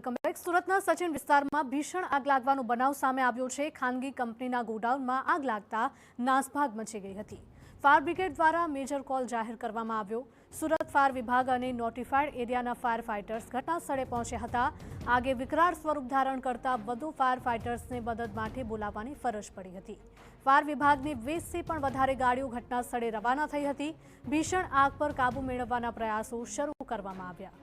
Welcome back. સુરતના સચિન વિસ્તારમાં ભીષણ આગ લાગવાનો બનાવ સામે આવ્યો છે। ખાનગી કંપનીના ગોડાઉનમાં આગ લાગતા નાસભાગ મચી ગઈ હતી। ફાયર બ્રિગેડ દ્વારા મેજર કોલ જાહેર કરવામાં આવ્યો। સુરત ફાયર વિભાગ અને નોટિફાઈડ એરિયાના ફાયર ફાઇટર્સ ઘટના સ્થળે પહોંચ્યા હતા। આગે વિકરાળ સ્વરૂપ ધારણ કરતા વધુ ફાયર ફાઇટર્સને મદદ માટે બોલાવવાની ફરજ પડી હતી। ફાયર વિભાગની 20થી પણ વધારે ગાડીઓ ઘટના સ્થળે રવાના થઈ હતી। ભીષણ આગ પર કાબુ મેળવવાના પ્રયાસો શરૂ કરવામાં આવ્યા।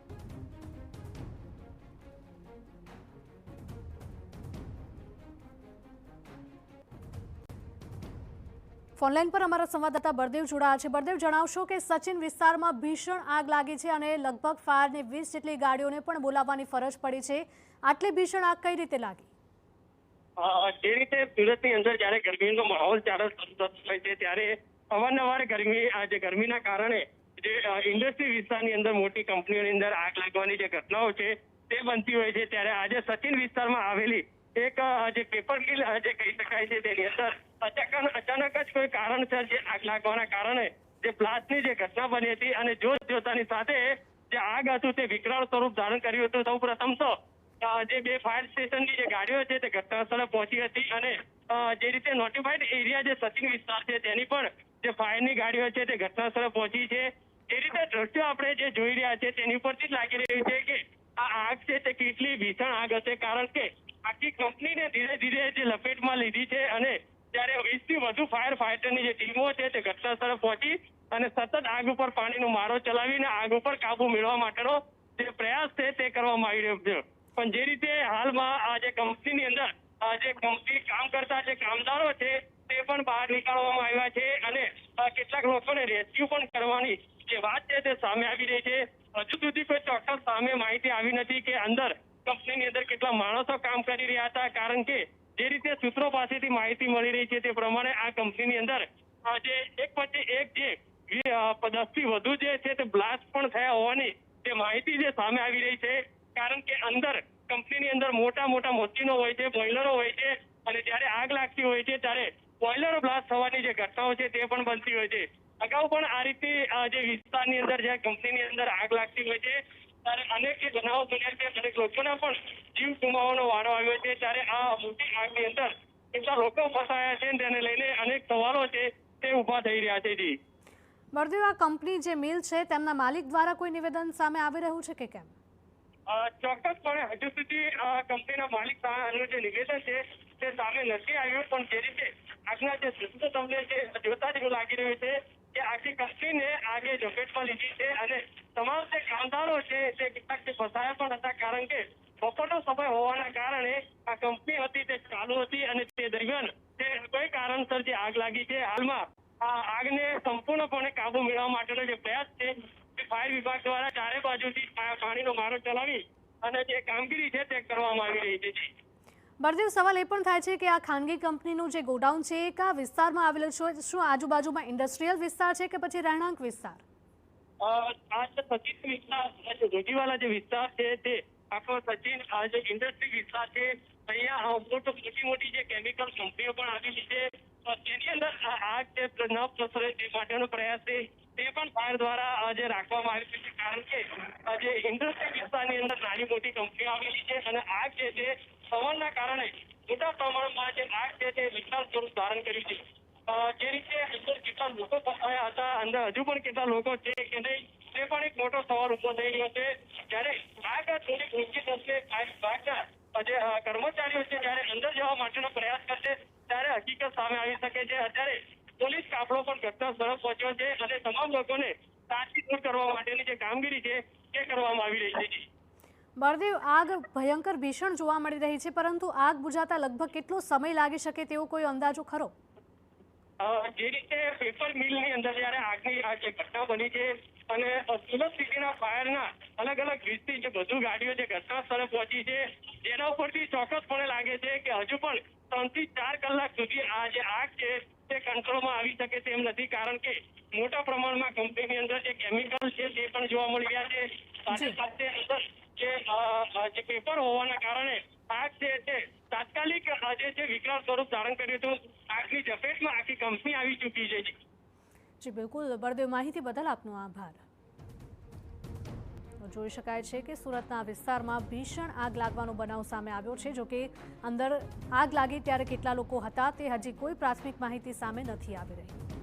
ફોનલાઈન પર અમારા સંવાદદાતા બળદેવ જોડાયા છે। બળદેવ, જણાવશો કે સચિન વિસ્તારમાં ભીષણ આગ લાગી છે અને લગભગ ફાયરની 20 જેટલી ગાડીઓને પણ બોલાવવાની ફરજ પડી છે। આટલી ભીષણ આગ કઈ રીતે લાગી? જે રીતે સુરતની અંદર જ્યારે ગરમીનો માહોલ ચાલે હોય છે ત્યારે અવારનવાર ગરમીના કારણે જે ઇન્ડસ્ટ્રી વિસ્તારની અંદર મોટી કંપનીઓની અંદર આગ લાગવાની જે ઘટનાઓ છે તે બનતી હોય છે। ત્યારે આજે સચિન વિસ્તારમાં આવેલી એક જે પેપર મિલ જે કહી શકાય છે તેની અંદર અચાનક જ કોઈ કારણસર જે આગ લાગવાના કારણે જે બ્લાસ્ટની જે ઘટના બની હતી અને જોતાની સાથે જે આગ હતું તે વિકરાળ સ્વરૂપ ધારણ કર્યું હતું। સૌ પ્રથમ તો જે બે ફાયર સ્ટેશનની જે ગાડીઓ છે તે ઘટના સ્થળે પહોંચી હતી અને જે રીતે નોટિફાઈડ એરિયા જે સચિન વિસ્તાર છે તેની પણ જે ફાયરની ગાડીઓ છે તે ઘટના સ્થળે પહોંચી છે। એ રીતે દ્રશ્યો આપણે જે જોઈ રહ્યા છે તેની પરથી જ લાગી રહ્યું છે કે આ આગ છે તે કેટલી ભીષણ આગ હશે, કારણ કે આખી કંપનીને ધીરે ધીરે જે લપેટમાં લીધી છે અને ત્યારે 20થી વધુ ફાયર ફાઈટરની જે ટીમો છે તે ઘટના સ્થળે પહોંચી અને સતત આગ ઉપર પાણીનો મારો ચલાવીને આગ ઉપર કાબુ મેળવવા માટેનો જે પ્રયાસ છે તે કરવામાં આવી રહ્યો છે। પણ જે રીતે હાલમાં આ જે કંપનીની અંદર જે કંપની કામ કરતા જે કામદારો છે તે પણ બહાર નીકાળવામાં આવ્યા છે અને કેટલાક લોકોને રેસ્ક્યુ પણ કરવાની જે વાત છે તે સામે આવી રહી છે। હજુ સુધી કોઈ ચોક્કસ સામે માહિતી આવી નથી કે અંદર કંપનીની અંદર કેટલા માણસો કામ કરી રહ્યા હતા, કારણ કે જે રીતે સૂત્રો પાસેથી માહિતી મળી રહી છે તે પ્રમાણે આ કંપનીની અંદર જે એક પછી એક જે 10થી વધુ જે છે તે બ્લાસ્ટ પણ થયા હોવાની જે માહિતી જે સામે આવી રહી છે। કારણ કે અંદર કંપનીની અંદર મોટા મશીનો હોય છે, બોઇલરો હોય છે અને જ્યારે આગ લાગતી હોય છે ત્યારે બોઇલરો બ્લાસ્ટ થવાની જે ઘટનાઓ છે તે પણ બનતી હોય છે। અગાઉ પણ આ રીતે જે વિસ્તારની અંદર જે કંપનીની અંદર આગ લાગતી હોય છે ત્યારે અનેક બનાવો બન્યા છે, અનેક લોકોના પણ જીવ ગુમાવવાનો વારો આવ્યો છે। ત્યારે આ મોટી આગની અંદર કેટલા લોકો ફસાયા છે તેને લઈને અનેક સવાલો છે તે ઉભા થઈ રહ્યા છે। જી બળદેવ, આ કંપની જે મિલ છે તેમના માલિક દ્વારા કોઈ નિવેદન સામે આવી રહ્યું છે કે કેમ? ચોક્કસપણે હજુ સુધી કંપનીના માલિક સામેનું જે નિવેદન છે તે સામે નથી આવ્યું, પણ જે રીતે આગના જે દ્રશ્યો તમને જોતા જ એવું લાગી રહ્યું છે કે આખી કંપનીને આગે ઝપેટમાં લીધી છે અને તમામ જે કામદારો છે તે કેટલાક ફસાયા પણ હતા, કારણ કે બપોરનો સમય હોવાના કારણે આ કંપની હતી તે ચાલુ હતી અને તે દરમિયાન તે કોઈ કારણસર જે આગ લાગી છે। હાલમાં આ આગને સંપૂર્ણપણે કાબુ મેળવવા માટેનો જે પ્રયાસ છે ફાયર વિભાગ દ્વારા ચારે બાજુથી પાણીનો મારો ચલાવી અને જે કામગીરી છે તે કરવામાં આવી રહી છે। બળદેવ, સવાલ એ પણ થાય છે કે આ ખાનગી કંપનીનું જે ગોડાઉન છે એ કયા વિસ્તારમાં આવેલું છે? શું આજુબાજુમાં ઇન્ડસ્ટ્રીયલ વિસ્તાર છે કે પછી રહેણાંક વિસ્તાર? આ સચિન વિસ્તાર રોજીવાલા જે વિસ્તાર છે તે આખો સચિન જે ઇન્ડસ્ટ્રી વિસ્તાર છે, અહીંયા મોટી જે કેમિકલ કંપનીઓ પણ આવેલી છે। તેની અંદર આગ જે ન પ્રસરે તે માટેનો પ્રયાસ છે તે પણ ફાયર દ્વારા જે રાખવામાં આવ્યું છે, કારણ કે જે ઇન્ડસ્ટ્રી વિસ્તારની અંદર નાની મોટી કંપનીઓ આવેલી છે અને આગ જે છે પવનના કારણે મોટા પ્રમાણમાં જે આગ છે તે વિકરાળ સ્વરૂપ ધારણ કર્યું છે। જે રીતે અંદર કેટલા લોકો ફસાયા હતા, અંદર હજુ પણ કેટલા લોકો છે કે નહીં તે પણ એક મોટો સવાલ ઉભો થઈ રહ્યો છે। જ્યારે આગ થોડીક ઊંચી થશે, વિભાગના જે કર્મચારીઓ છે જ્યારે અંદર જવા માટેનો પ્રયાસ કરશે ત્યારે હકીકત સામે આવી શકે છે। અત્યારે પોલીસ કાફલો પણ ઘટના સ્થળે પહોંચ્યો છે અને તમામ લોકોને તાત્કાલિક દૂર કરવા માટેની જે કામગીરી છે તે કરવામાં આવી રહી છે। બળદેવ, આગ ભયંકર ભીષણ જોવા મળી રહી છે, પરંતુ આગ બુઝાતા લગભગ કેટલો સમય લાગી શકે તેવો કોઈ અંદાજો ખરો? જે રીતે પેપર મિલની અંદર જયારે આગની આ જે ઘટના બની છે અને સુરત સિટીના ફાયરના અલગ 20થી જે વધુ ગાડીઓ જે ઘટના સ્થળે પહોંચી છે, જેના ઉપરથી ચોક્કસપણે લાગે છે કે હજુ પણ 3 થી 4 કલાક સુધી આ જે આગ છે તે કંટ્રોલમાં આવી શકે તેમ નથી, કારણ કે મોટા પ્રમાણમાં કંપનીની અંદર જે કેમિકલ છે તે પણ જોવા મળી રહ્યા છે। સાથે સાથે અંદર જે પેપર હોવાના કારણે આગ છે તે તાત્કાલિક જે વિકરાળ સ્વરૂપ ધારણ કર્યું હતું। આગની ઝપેટમાં આખી કંપની આવી ચૂકી છે। જી બિલકુલ બળદેવ, માહિતી બદલ આપનો આભાર। તો જોઈ શકાય છે કે સુરતના વિસ્તારમાં ભીષણ આગ લાગવાનો બનાવ સામે આવ્યો છે. જોકે અંદર આગ લાગી ત્યારે કેટલા લોકો હતા તે હજી કોઈ પ્રાથમિક માહિતી સામે નથી આવી રહી.